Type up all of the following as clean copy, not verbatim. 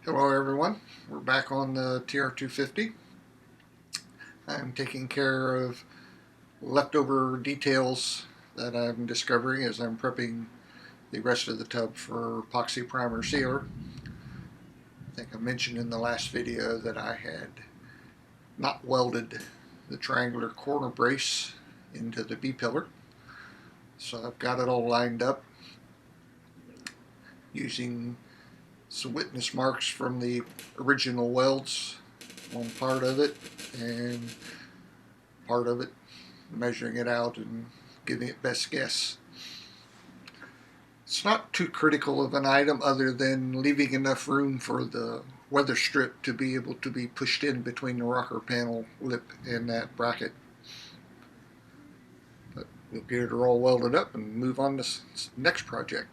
Hello everyone, we're back on the TR250. I'm taking care of leftover details that I'm discovering as I'm prepping the rest of the tub for epoxy primer sealer. I think I mentioned in the last video that I had not welded the triangular corner brace into the B-pillar. So I've got it all lined up using some witness marks from the original welds on part of it and part of it, measuring it out and giving it best guess. It's not too critical of an item other than leaving enough room for the weather strip to be able to be pushed in between the rocker panel lip and that bracket. But we'll get it all welded up and move on to the next project.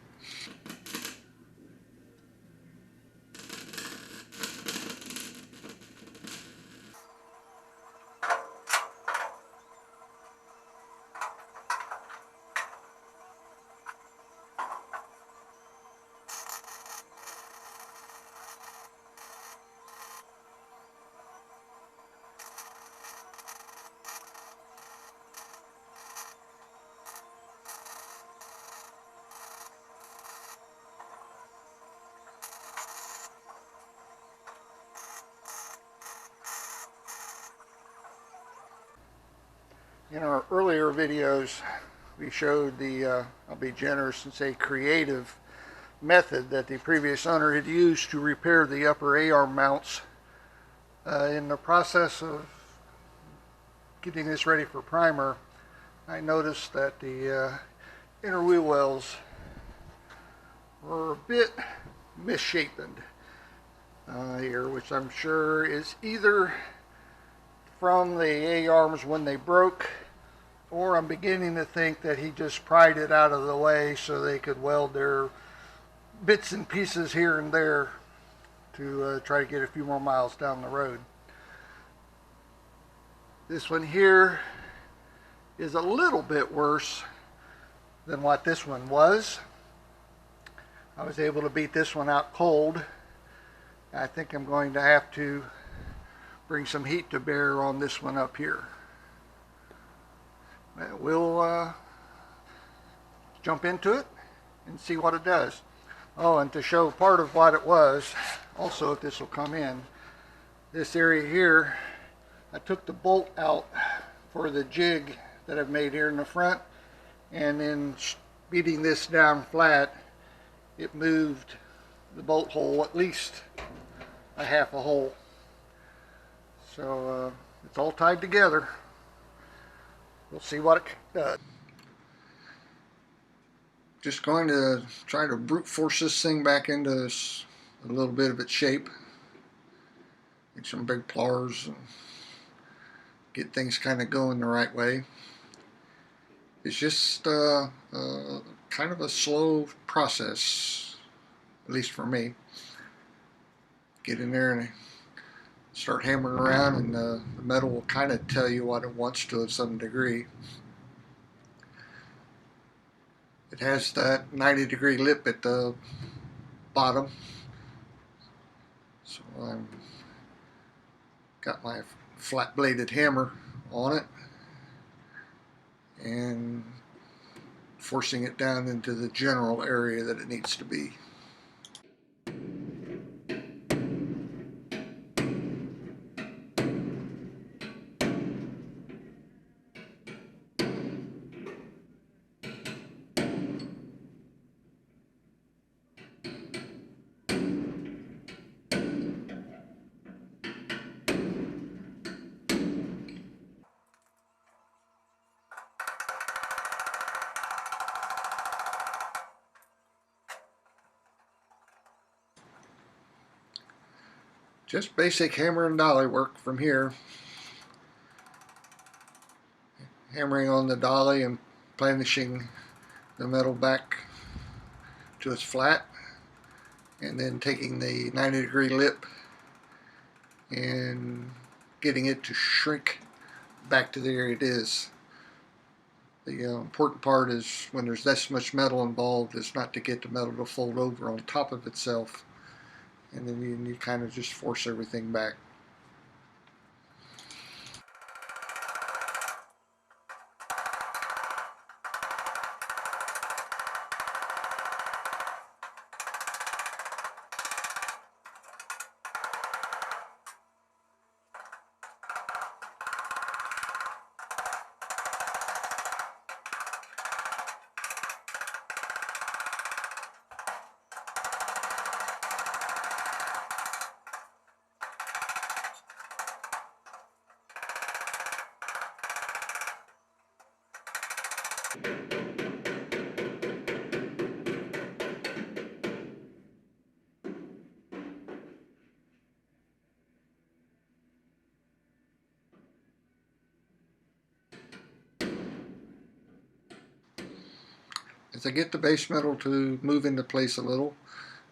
In our earlier videos, we showed the, I'll be generous and say creative method that the previous owner had used to repair the upper A-arm mounts. In the process of getting this ready for primer, I noticed that the inner wheel wells were a bit misshapen here, which I'm sure is either from the A-arms when they broke, or I'm beginning to think that he just pried it out of the way so they could weld their bits and pieces here and there to try to get a few more miles down the road. This one here is a little bit worse than what this one was. I was able to beat this one out cold. I think I'm going to have to bring some heat to bear on this one up here. We'll jump into it and see what it does. Oh, and to show part of what it was, also if this will come in, this area here, I took the bolt out for the jig that I've made here in the front, and then beating this down flat, it moved the bolt hole at least a half a hole. So it's all tied together. We'll see what it does. Just going to try to brute force this thing back into a little bit of its shape. Get some big pliers and get things kind of going the right way. It's just kind of a slow process, at least for me. Get in there and start hammering around, and the metal will kind of tell you what it wants to some degree. It has that 90-degree lip at the bottom, so I've got my flat-bladed hammer on it and forcing it down into the general area that it needs to be. Just basic hammer and dolly work from here. Hammering on the dolly and planishing the metal back to its flat, and then taking the 90-degree lip and getting it to shrink back to the area it is. The important part is when there's this much metal involved is not to get the metal to fold over on top of itself and then you kind of just force everything back. As I get the base metal to move into place a little,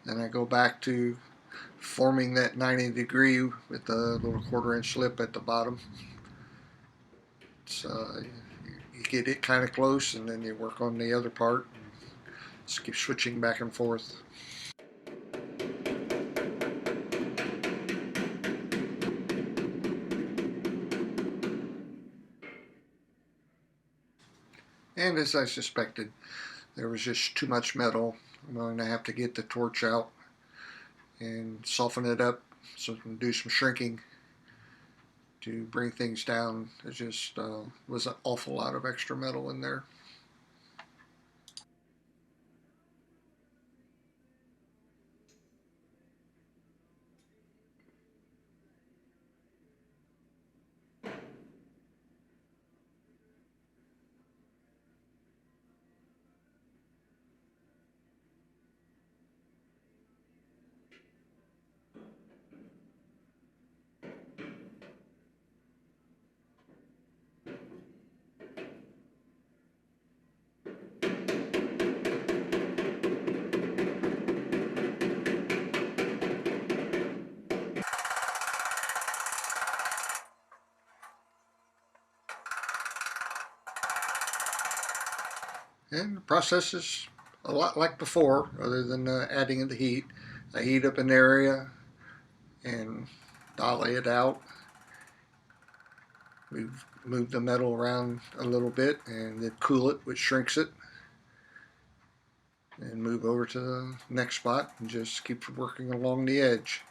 then I go back to forming that 90 degree with the little 1/4 inch lip at the bottom. So you get it kind of close, and then you work on the other part. Just keep switching back and forth. And as I suspected, there was just too much metal. I'm going to have to get the torch out and soften it up so I can do some shrinking to bring things down. It just was an awful lot of extra metal in there. And the process is a lot like before, other than adding in the heat. I heat up an area and dolly it out. Move the metal around a little bit and then cool it, which shrinks it. And move over to the next spot and just keep working along the edge.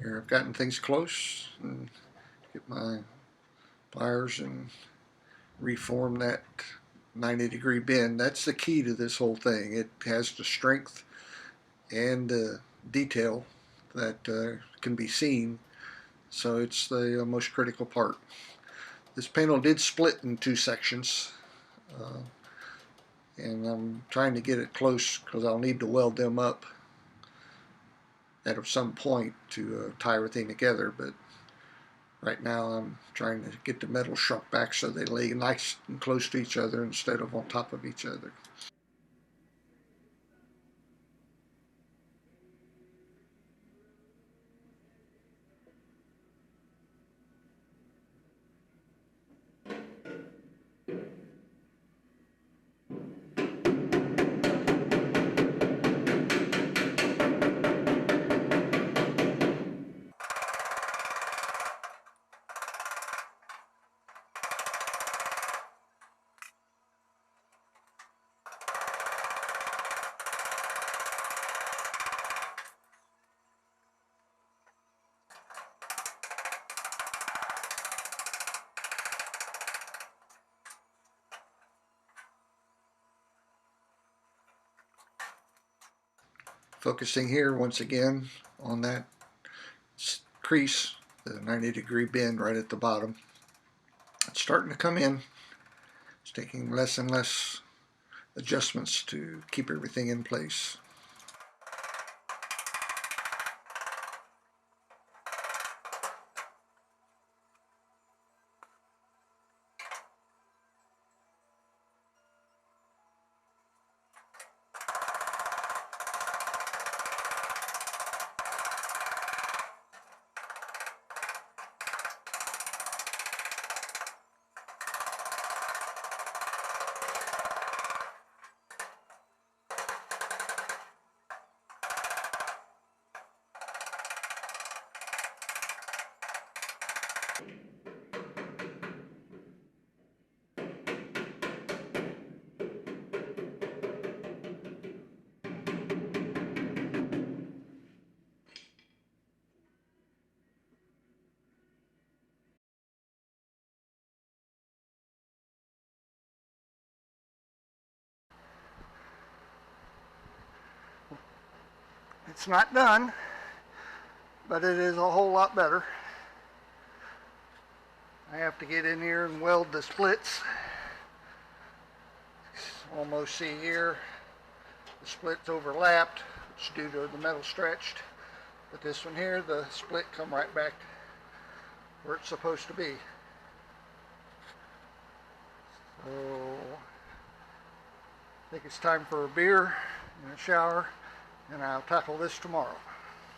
Here I've gotten things close and get my pliers and reform that 90 degree bend. That's the key to this whole thing. It has the strength and the detail that can be seen, so it's the most critical part. This panel did split in two sections, uh, and I'm trying to get it close because I'll need to weld them up at some point to tie everything together, but right now I'm trying to get the metal shrunk back so they lay nice and close to each other instead of on top of each other. Focusing here once again on that crease, the 90-degree bend right at the bottom. It's starting to come in. It's taking less and less adjustments to keep everything in place. It's not done, but it is a whole lot better. I have to get in here and weld the splits. Almost see here, the splits overlapped. It's due to the metal stretched. But this one here, the split come right back where it's supposed to be. So I think it's time for a beer and a shower, and I'll tackle this tomorrow.